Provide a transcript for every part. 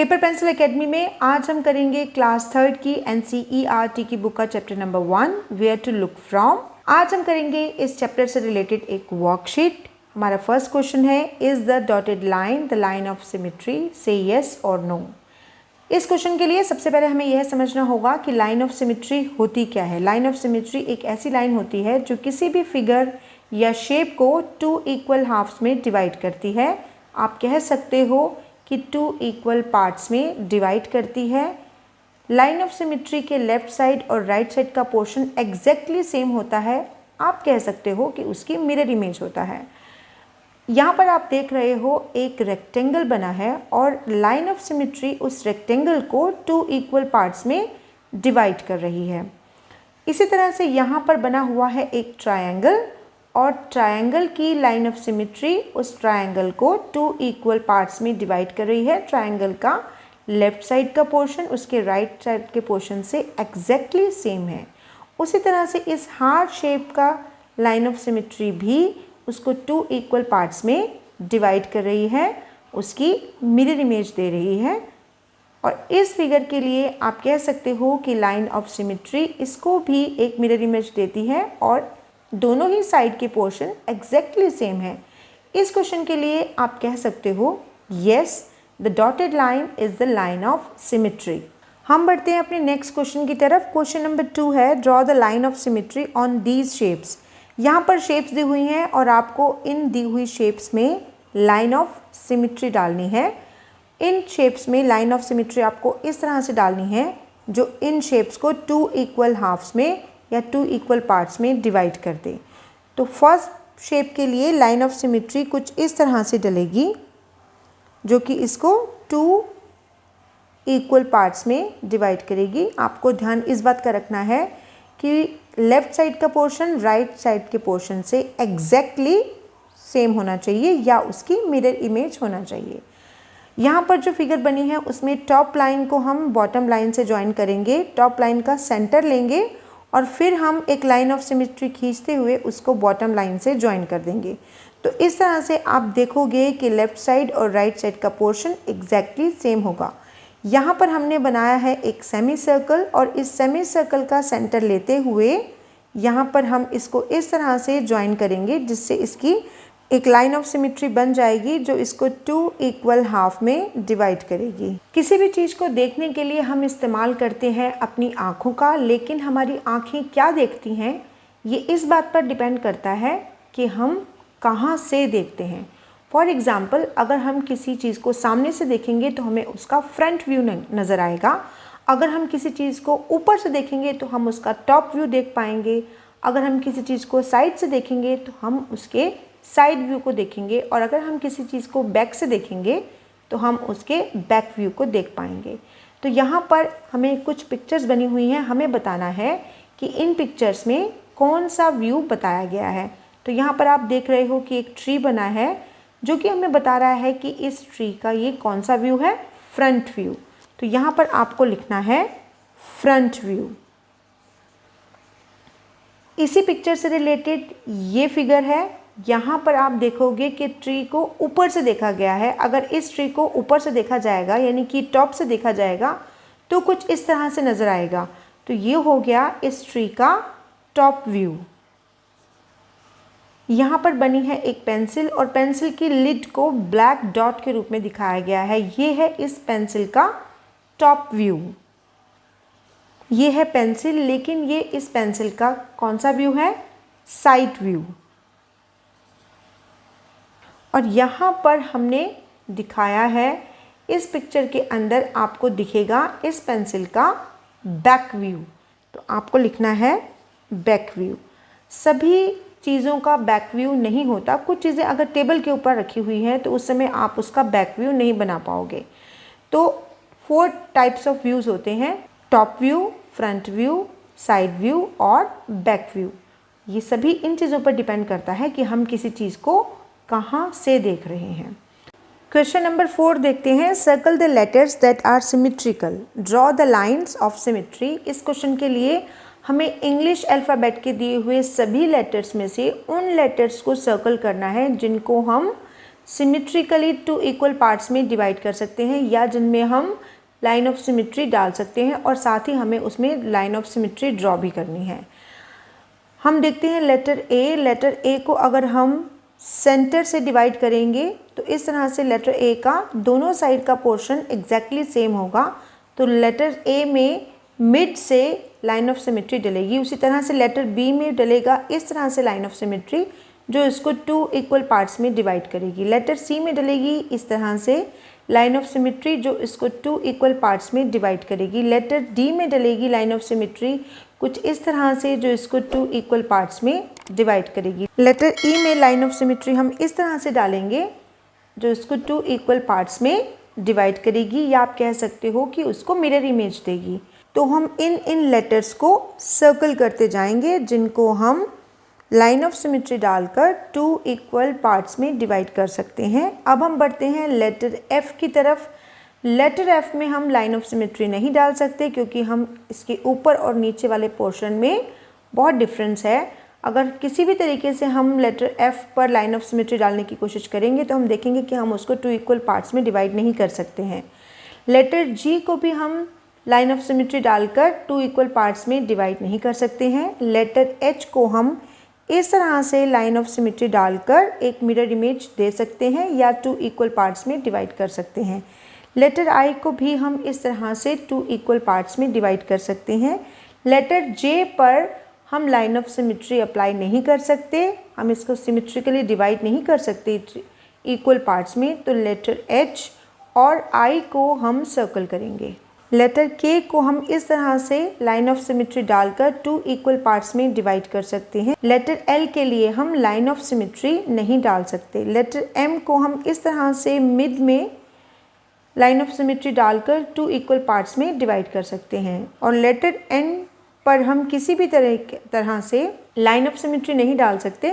Paper pencil academy में आज हम करेंगे क्लास 3 की NCERT की बुक का chapter number 1 where to look from. आज हम करेंगे इस चैप्टर से रिलेटेड एक वर्कशीट। हमारा फर्स्ट क्वेश्चन है, is the dotted line the line of symmetry, से यस और नो। इस क्वेश्चन के लिए सबसे पहले हमें यह समझना होगा कि लाइन ऑफ सिमेट्री होती क्या है। लाइन ऑफ सिमेट्री एक ऐसी लाइन होती है जो किसी भी फिगर या शेप को 2 इक्वल हाफ्स में डिवाइड करती है। आप कह सकते हो कि 2 इक्वल पार्ट्स में डिवाइड करती है। लाइन ऑफ सिमेट्री के लेफ्ट साइड और राइट साइड का पोर्शन एग्जैक्टली सेम होता है। आप कह सकते हो कि उसकी मिरर इमेज होता है। यहाँ पर आप देख रहे हो एक रेक्टेंगल बना है और लाइन ऑफ सिमेट्री उस रेक्टेंगल को 2 इक्वल पार्ट्स में डिवाइड कर रही है। इसी तरह से यहाँ पर बना हुआ है एक ट्रायंगल और ट्रायंगल की लाइन ऑफ सिमेट्री उस ट्रायंगल को 2 इक्वल पार्ट्स में डिवाइड कर रही है। ट्रायंगल का लेफ्ट साइड का पोर्शन उसके राइट साइड के पोर्शन से एग्जैक्टली सेम है। उसी तरह से इस हार्ट शेप का लाइन ऑफ सिमेट्री भी उसको 2 इक्वल पार्ट्स में डिवाइड कर रही है, उसकी मिरर इमेज दे रही है। और इस फिगर के लिए आप कह सकते हो कि लाइन ऑफ सिमेट्री इसको भी एक मिरर इमेज देती है और दोनों ही साइड के पोर्शन एग्जैक्टली सेम है। इस क्वेश्चन के लिए आप कह सकते हो yes the dotted line is the line of symmetry. हम बढ़ते हैं अपने नेक्स्ट क्वेश्चन की तरफ। क्वेश्चन नंबर 2 है, draw the line of symmetry on these shapes. यहाँ पर शेप्स दी हुई हैं और आपको इन दी हुई शेप्स में लाइन ऑफ सिमेट्री डालनी है। इन शेप्स में लाइन ऑफ सिमेट्री आपको इस तरह से डालनी है जो इन शेप्स को 2 इक्वल हाफ्स में या 2 इक्वल पार्ट्स में डिवाइड कर दे। तो फर्स्ट शेप के लिए लाइन ऑफ सिमेट्री कुछ इस तरह से डलेगी जो कि इसको 2 इक्वल पार्ट्स में डिवाइड करेगी। आपको ध्यान इस बात का रखना है कि लेफ़्ट साइड का पोर्शन राइट साइड के पोर्शन से एग्जैक्टली सेम होना चाहिए या उसकी मिरर इमेज होना चाहिए। यहाँ पर जो फिगर बनी है उसमें टॉप लाइन को हम बॉटम लाइन से ज्वाइन करेंगे। टॉप लाइन का सेंटर लेंगे और फिर हम एक लाइन ऑफ सिमेट्री खींचते हुए उसको बॉटम लाइन से ज्वाइन कर देंगे। तो इस तरह से आप देखोगे कि लेफ़्ट साइड और राइट साइड का पोर्शन एग्जैक्टली सेम होगा। यहाँ पर हमने बनाया है एक सेमी सर्कल और इस सेमी सर्कल का सेंटर लेते हुए यहाँ पर हम इसको इस तरह से ज्वाइन करेंगे जिससे इसकी एक लाइन ऑफ सिमेट्री बन जाएगी जो इसको 2 इक्वल हाफ में डिवाइड करेगी। किसी भी चीज़ को देखने के लिए हम इस्तेमाल करते हैं अपनी आँखों का, लेकिन हमारी आँखें क्या देखती हैं ये इस बात पर डिपेंड करता है कि हम कहाँ से देखते हैं। फॉर एग्ज़ाम्पल, अगर हम किसी चीज़ को सामने से देखेंगे तो हमें उसका फ्रंट व्यू नज़र आएगा। अगर हम किसी चीज़ को ऊपर से देखेंगे तो हम उसका टॉप व्यू देख पाएंगे। अगर हम किसी चीज़ को साइड से देखेंगे तो हम उसके साइड व्यू को देखेंगे और अगर हम किसी चीज़ को बैक से देखेंगे तो हम उसके बैक व्यू को देख पाएंगे। तो यहाँ पर हमें कुछ पिक्चर्स बनी हुई हैं, हमें बताना है कि इन पिक्चर्स में कौन सा व्यू बताया गया है। तो यहाँ पर आप देख रहे हो कि एक ट्री बना है जो कि हमें बता रहा है कि इस ट्री का ये कौन सा व्यू है, फ्रंट व्यू। तो यहाँ पर आपको लिखना है फ्रंट व्यू। इसी पिक्चर से रिलेटेड ये फिगर है। यहाँ पर आप देखोगे कि ट्री को ऊपर से देखा गया है। अगर इस ट्री को ऊपर से देखा जाएगा यानी कि टॉप से देखा जाएगा तो कुछ इस तरह से नज़र आएगा। तो ये हो गया इस ट्री का टॉप व्यू। यहाँ पर बनी है एक पेंसिल और पेंसिल की लिड को ब्लैक डॉट के रूप में दिखाया गया है। ये है इस पेंसिल का टॉप व्यू। ये है पेंसिल, लेकिन ये इस पेंसिल का कौन सा व्यू है, साइड व्यू। और यहाँ पर हमने दिखाया है इस पिक्चर के अंदर आपको दिखेगा इस पेंसिल का बैक व्यू। तो आपको लिखना है बैक व्यू। सभी चीज़ों का बैक व्यू नहीं होता। कुछ चीज़ें अगर टेबल के ऊपर रखी हुई हैं तो उस समय आप उसका बैक व्यू नहीं बना पाओगे। तो 4 टाइप्स ऑफ व्यूज़ होते हैं, top view, front view, side view और बैक व्यू। ये सभी इन चीज़ों पर डिपेंड करता है कि हम किसी चीज़ को कहाँ से देख रहे हैं। क्वेश्चन नंबर 4 देखते हैं, circle the letters that are symmetrical, draw the lines of symmetry. इस क्वेश्चन के लिए हमें इंग्लिश अल्फ़ाबेट के दिए हुए सभी लेटर्स में से उन लेटर्स को सर्कल करना है जिनको हम सिमेट्रिकली 2 इक्वल पार्ट्स में डिवाइड कर सकते हैं या जिनमें हम लाइन ऑफ सिमेट्री डाल सकते हैं और साथ ही हमें उसमें लाइन ऑफ सिमेट्री ड्रॉ भी करनी है। हम देखते हैं लेटर ए को अगर हम सेंटर से डिवाइड करेंगे तो इस तरह से लेटर ए का दोनों साइड का पोर्शन एग्जैक्टली सेम होगा। तो लेटर ए में मिड से लाइन ऑफ सिमेट्री डलेगी, उसी तरह से लेटर बी में डलेगा इस तरह से लाइन ऑफ सिमेट्री जो इसको 2 इक्वल पार्ट्स में डिवाइड करेगी। लेटर सी में डलेगी इस तरह से लाइन ऑफ सिमेट्री जो इसको 2 इक्वल पार्ट्स में डिवाइड करेगी। लेटर डी में डलेगी लाइन ऑफ सिमेट्री कुछ इस तरह से जो इसको 2 इक्वल पार्ट्स में डिवाइड करेगी। लेटर ई में लाइन ऑफ सिमेट्री हम इस तरह से डालेंगे जो इसको 2 इक्वल पार्ट्स में डिवाइड करेगी, या आप कह सकते हो कि उसको मिरर इमेज देगी। तो हम इन लेटर्स को सर्कल करते जाएंगे जिनको हम लाइन ऑफ सिमेट्री डालकर 2 इक्वल पार्ट्स में डिवाइड कर सकते हैं। अब हम बढ़ते हैं लेटर एफ की तरफ। लेटर एफ में हम लाइन ऑफ सिमेट्री नहीं डाल सकते क्योंकि हम इसके ऊपर और नीचे वाले पोर्शन में बहुत डिफरेंस है। अगर किसी भी तरीके से हम लेटर एफ पर लाइन ऑफ सिमेट्री डालने की कोशिश करेंगे तो हम देखेंगे कि हम उसको 2 इक्वल पार्ट्स में डिवाइड नहीं कर सकते हैं। लेटर जी को भी हम लाइन ऑफ सिमेट्री डालकर 2 इक्वल पार्ट्स में डिवाइड नहीं कर सकते हैं। लेटर एच को हम इस तरह से लाइन ऑफ सिमेट्री डालकर एक मिरर इमेज दे सकते हैं या 2 इक्वल पार्ट्स में डिवाइड कर सकते हैं। लेटर आई को भी हम इस तरह से 2 इक्वल पार्ट्स में डिवाइड कर सकते हैं। लेटर जे पर हम लाइन ऑफ सिमेट्री अप्लाई नहीं कर सकते, हम इसको सिमेट्रिकली डिवाइड नहीं कर सकते इक्वल पार्ट्स में। तो लेटर एच और आई को हम सर्कल करेंगे। लेटर के को हम इस तरह से लाइन ऑफ सिमेट्री डालकर 2 इक्वल पार्ट्स में डिवाइड कर सकते हैं। लेटर एल के लिए हम लाइन ऑफ सिमेट्री नहीं डाल सकते। लेटर एम को हम इस तरह से मिड में लाइन ऑफ सिमेट्री डालकर 2 इक्वल पार्ट्स में डिवाइड कर सकते हैं। और लेटर एन पर हम किसी भी तरह से लाइन ऑफ सिमेट्री नहीं डाल सकते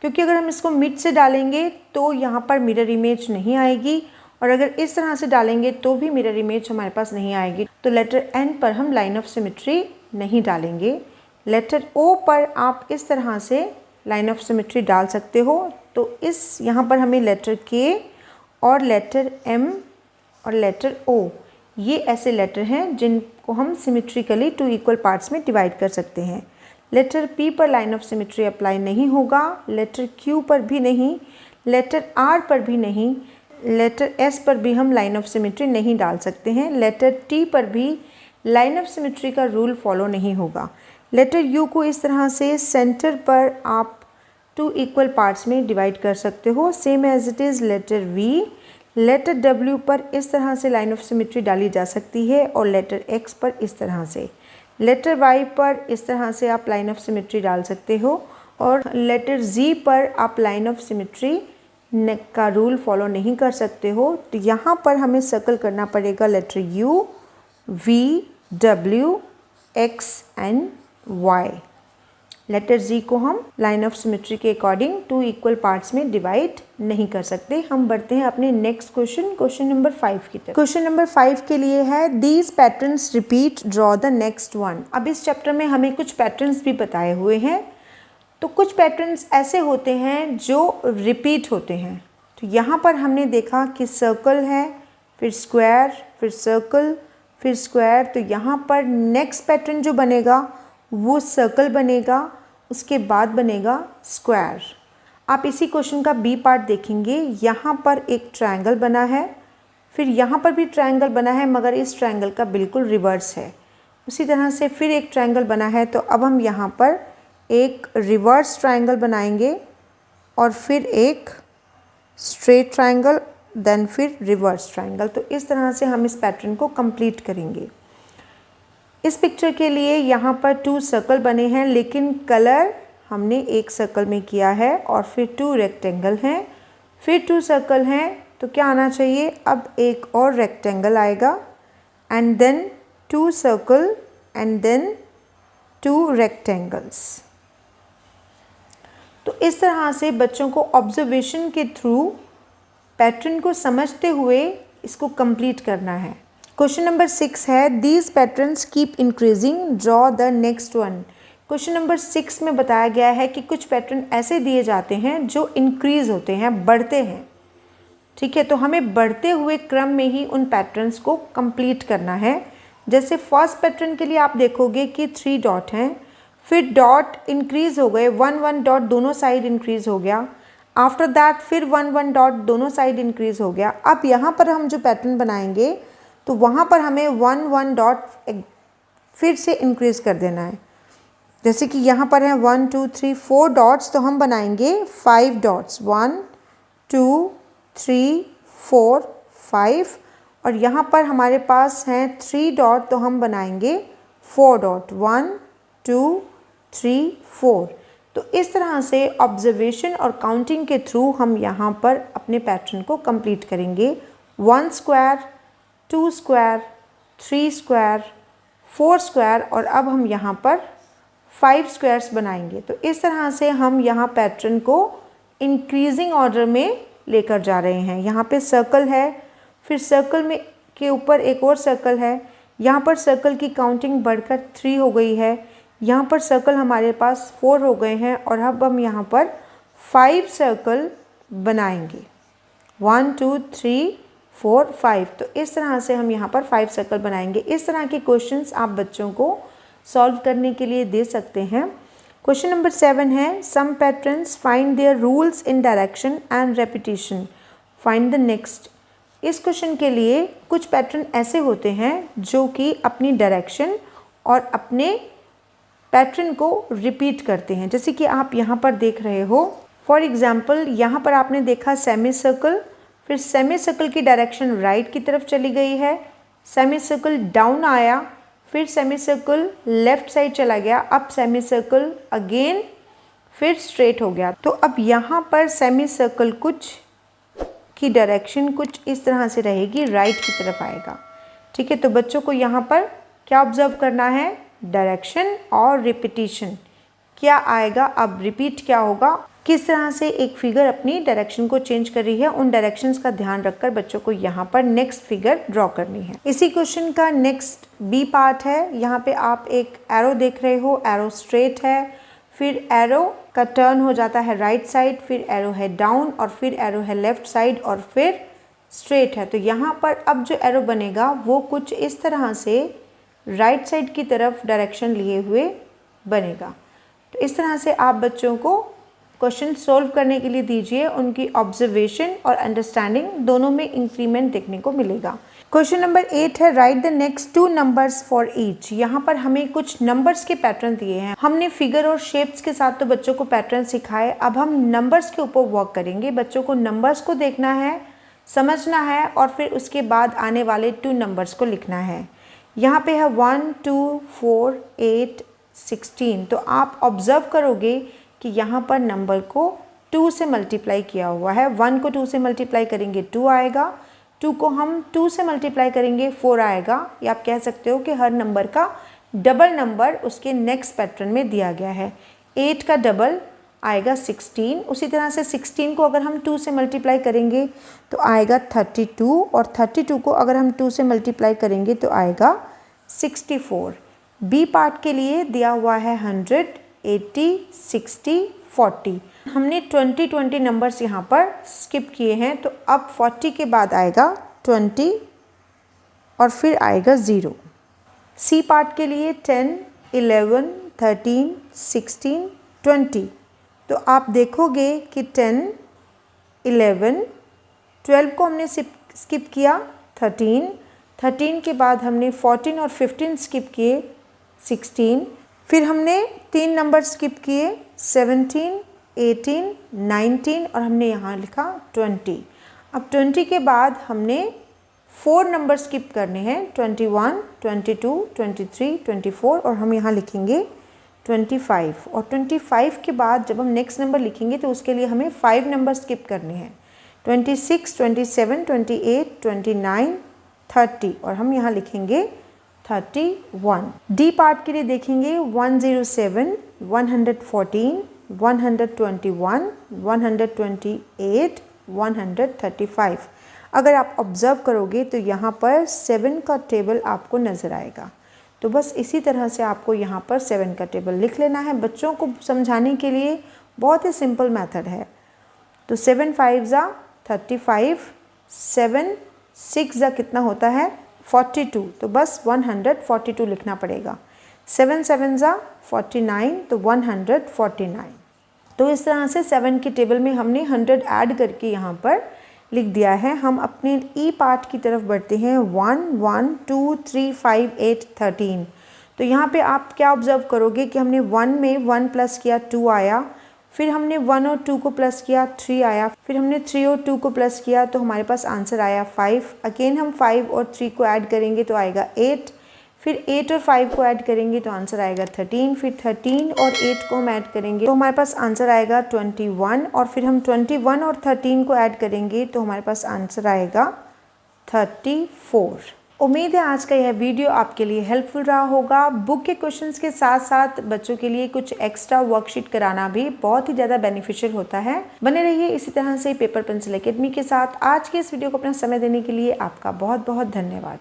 क्योंकि अगर हम इसको मिड से डालेंगे तो यहाँ पर मिरर इमेज नहीं आएगी और अगर इस तरह से डालेंगे तो भी मिरर इमेज हमारे पास नहीं आएगी। तो लेटर एन पर हम लाइन ऑफ सिमेट्री नहीं डालेंगे। लेटर ओ पर आप इस तरह से लाइन ऑफ सिमेट्री डाल सकते हो। तो इस यहाँ पर हमें लेटर के और लेटर एम और लेटर ओ ये ऐसे लेटर हैं जिनको हम सिमेट्रिकली 2 इक्वल पार्ट्स में डिवाइड कर सकते हैं। लेटर पी पर लाइन ऑफ सिमेट्री अप्लाई नहीं होगा, लेटर क्यू पर भी नहीं, लेटर आर पर भी नहीं, लेटर एस पर भी हम लाइन ऑफ सिमेट्री नहीं डाल सकते हैं। लेटर टी पर भी लाइन ऑफ सिमेट्री का रूल फॉलो नहीं होगा। लेटर यू को इस तरह से सेंटर पर आप 2 इक्वल पार्ट्स में डिवाइड कर सकते हो, same as it is letter V. Letter W पर इस तरह से लाइन ऑफ सिमेट्री डाली जा सकती है और लेटर एक्स पर इस तरह से। लेटर वाई पर इस तरह से आप लाइन ऑफ सिमेट्री डाल सकते हो और लेटर जी पर आप लाइन ऑफ सिमेट्री का रूल फॉलो नहीं कर सकते हो। तो यहाँ पर हमें सर्कल करना पड़ेगा letter U, V, W, X and Y. Letter G को हम लाइन ऑफ सिमेट्री के अकॉर्डिंग 2 इक्वल पार्ट्स में डिवाइड नहीं कर सकते। हम बढ़ते हैं अपने नेक्स्ट क्वेश्चन नंबर 5 की तरफ। क्वेश्चन नंबर 5 के लिए है these patterns repeat, draw the next one. अब इस चैप्टर में हमें कुछ पैटर्न्स भी बताए हुए हैं। तो कुछ पैटर्न्स ऐसे होते हैं जो रिपीट होते हैं। तो यहाँ पर हमने देखा कि सर्कल है, फिर स्क्वायर, फिर सर्कल, फिर स्क्वायर। तो यहाँ पर नेक्स्ट पैटर्न जो बनेगा वो सर्कल बनेगा, उसके बाद बनेगा स्क्वायर। आप इसी क्वेश्चन का बी पार्ट देखेंगे। यहाँ पर एक ट्रायंगल बना है, फिर यहाँ पर भी ट्रायंगल बना है मगर इस ट्रायंगल का बिल्कुल रिवर्स है। उसी तरह से फिर एक ट्रायंगल बना है। तो अब हम यहाँ पर एक रिवर्स ट्रायंगल बनाएंगे और फिर एक स्ट्रेट ट्रायंगल, देन फिर रिवर्स ट्रायंगल। तो इस तरह से हम इस पैटर्न को कंप्लीट करेंगे। इस पिक्चर के लिए यहाँ पर 2 सर्कल बने हैं लेकिन कलर हमने एक सर्कल में किया है और फिर 2 रेक्टेंगल हैं, फिर 2 सर्कल हैं। तो क्या आना चाहिए, अब एक और रेक्टेंगल आएगा and then 2 circle and then 2 rectangles. तो इस तरह से बच्चों को ऑब्जर्वेशन के थ्रू पैटर्न को समझते हुए इसको कंप्लीट करना है। क्वेश्चन नंबर 6 है these patterns keep increasing, draw the next one. Question number 6 में बताया गया है कि कुछ पैटर्न ऐसे दिए जाते हैं जो इंक्रीज होते हैं, बढ़ते हैं। ठीक है, तो हमें बढ़ते हुए क्रम में ही उन पैटर्न्स को कंप्लीट करना है। जैसे फर्स्ट पैटर्न के लिए आप देखोगे कि 3 डॉट हैं, फिर डॉट इंक्रीज हो गए, 1 डॉट दोनों साइड इंक्रीज हो गया। आफ्टर दैट फिर 1 डॉट दोनों साइड इंक्रीज हो गया। अब यहाँ पर हम जो पैटर्न बनाएंगे तो वहाँ पर हमें 1 डॉट फिर से इंक्रीज कर देना है। जैसे कि यहाँ पर है 1 2 3 4 डॉट्स, तो हम बनाएंगे 5 डॉट्स, 1 2 3 4 5। और यहाँ पर हमारे पास हैं 3 डॉट, तो हम बनाएंगे 4 डॉट, 1 2 3 4। तो इस तरह से ऑब्जर्वेशन और काउंटिंग के थ्रू हम यहाँ पर अपने पैटर्न को कंप्लीट करेंगे। 1 स्क्वायर, 2 स्क्वायर, 3 स्क्वायर, 4 स्क्वायर, और अब हम यहाँ पर 5 स्क्वायर्स बनाएंगे। तो इस तरह से हम यहाँ पैटर्न को इंक्रीजिंग ऑर्डर में लेकर जा रहे हैं। यहाँ पे सर्कल है, फिर सर्कल में के ऊपर एक और सर्कल है, यहाँ पर सर्कल की काउंटिंग बढ़कर 3 हो गई है, यहाँ पर सर्कल हमारे पास 4 हो गए हैं, और अब हम यहाँ पर 5 सर्कल बनाएंगे, 1 2 3 4 5। तो इस तरह से हम यहाँ पर 5 सर्कल बनाएंगे। इस तरह के क्वेश्चंस आप बच्चों को सॉल्व करने के लिए दे सकते हैं। क्वेश्चन नंबर 7 है, some patterns find their rules in direction and repetition, find the next. इस क्वेश्चन के लिए कुछ पैटर्न ऐसे होते हैं जो कि अपनी डायरेक्शन और अपने पैटर्न को रिपीट करते हैं। जैसे कि आप यहाँ पर देख रहे हो, फॉर एग्जाम्पल यहाँ पर आपने देखा सेमी सर्कल, फिर सेमी सर्कल की डायरेक्शन राइट की तरफ चली गई है, सेमी सर्कल डाउन आया, फिर सेमी सर्कल लेफ्ट साइड चला गया, अब सेमी सर्कल अगेन फिर स्ट्रेट हो गया। तो अब यहाँ पर सेमी सर्कल कुछ की डायरेक्शन कुछ इस तरह से रहेगी, राइट की तरफ आएगा। ठीक है, तो बच्चों को यहाँ पर क्या ऑब्जर्व करना है, डायरेक्शन और रिपीटिशन क्या आएगा, अब रिपीट क्या होगा, किस तरह से एक फिगर अपनी डायरेक्शन को चेंज कर रही है, उन डायरेक्शंस का ध्यान रखकर बच्चों को यहाँ पर नेक्स्ट फिगर ड्रॉ करनी है। इसी क्वेश्चन का नेक्स्ट बी पार्ट है। यहाँ पे आप एक एरो देख रहे हो, एरो स्ट्रेट है, फिर एरो का टर्न हो जाता है राइट साइड, फिर एरो है डाउन, और फिर एरो है लेफ्ट साइड, और फिर स्ट्रेट है। तो यहाँ पर अब जो एरो बनेगा वो कुछ इस तरह से राइट साइड की तरफ डायरेक्शन लिए हुए बनेगा। तो इस तरह से आप बच्चों को क्वेश्चन सोल्व करने के लिए दीजिए, उनकी ऑब्जर्वेशन और अंडरस्टैंडिंग दोनों में इंक्रीमेंट देखने को मिलेगा। क्वेश्चन नंबर 8 है, right the next 2 numbers for each. यहाँ पर हमें कुछ नंबर्स के पैटर्न दिए हैं। हमने फिगर और शेप्स के साथ तो बच्चों को पैटर्न सिखाए, अब हम नंबर्स के ऊपर वर्क करेंगे। बच्चों को नंबर्स को देखना है, समझना है, और फिर उसके बाद आने वाले 2 नंबर्स को लिखना है। यहाँ पे है 1 2 4 8 16। तो आप ऑब्जर्व करोगे कि यहाँ पर नंबर को 2 से मल्टीप्लाई किया हुआ है। 1 को 2 से मल्टीप्लाई करेंगे 2 आएगा, 2 को हम 2 से मल्टीप्लाई करेंगे 4 आएगा। या आप कह सकते हो कि हर नंबर का डबल नंबर उसके नेक्स्ट पैटर्न में दिया गया है। 8 का डबल आएगा 16। उसी तरह से 16 को अगर हम 2 से मल्टीप्लाई करेंगे तो आएगा 32, और 32 को अगर हम 2 से मल्टीप्लाई करेंगे तो आएगा 64। बी पार्ट के लिए दिया हुआ है 100, 80, 60, 40। हमने 20 नंबर्स यहाँ पर स्किप किए हैं, तो अब 40 के बाद आएगा 20 और फिर आएगा 0। सी पार्ट के लिए 10, 11, 13, 16, 20। तो आप देखोगे कि 10, 11, 12 को हमने स्किप किया, 13 के बाद हमने 14 और 15 स्किप किए, 16। फिर हमने 3 नंबर स्किप किए, 17, 18, 19, और हमने यहाँ लिखा 20। अब 20 के बाद हमने 4 नंबर स्किप करने हैं, 21, 22, 23, 24, और हम यहाँ लिखेंगे 25। और 25 के बाद जब हम नेक्स्ट नंबर लिखेंगे तो उसके लिए हमें 5 नंबर स्किप करने हैं, 26, 27, 28, 29, 30, और हम यहाँ लिखेंगे 31। डी पार्ट के लिए देखेंगे 107, 114, 121, 128, 135। अगर आप ऑब्जर्व करोगे तो यहाँ पर 7 का टेबल आपको नज़र आएगा। तो बस इसी तरह से आपको यहाँ पर 7 का टेबल लिख लेना है। बच्चों को समझाने के लिए बहुत ही सिंपल मेथड है। तो 7 5 जा 35, 7 6 जा कितना होता है 42, तो बस 142 लिखना पड़ेगा। 7 7 जा 49, तो 149। तो इस तरह से 7 के टेबल में हमने 100 ऐड करके यहाँ पर लिख दिया है। हम अपने ई पार्ट की तरफ बढ़ते हैं। 1 1 2 3 5 8 13। तो यहाँ पे आप क्या ऑब्जर्व करोगे कि हमने 1 में 1 प्लस किया 2 आया, फिर हमने 1 और 2 को प्लस किया 3 आया, फिर हमने 3 और 2 को प्लस किया तो हमारे पास आंसर आया 5। अगेन हम 5 और 3 को ऐड करेंगे तो आएगा 8, फिर 8 और 5 को ऐड करेंगे तो आंसर आएगा 13, फिर 13 और 8 को हम ऐड करेंगे तो हमारे पास आंसर आएगा 21, और फिर हम 21 और 13 को ऐड करेंगे तो हमारे पास आंसर आएगा 34। उम्मीद है आज का यह वीडियो आपके लिए हेल्पफुल रहा होगा। बुक के क्वेश्चंस के साथ साथ बच्चों के लिए कुछ एक्स्ट्रा वर्कशीट कराना भी बहुत ही ज़्यादा बेनिफिशियल होता है। बने रहिए इसी तरह से पेपर पेंसिल एकेडमी के साथ। आज के इस वीडियो को अपना समय देने के लिए आपका बहुत बहुत धन्यवाद।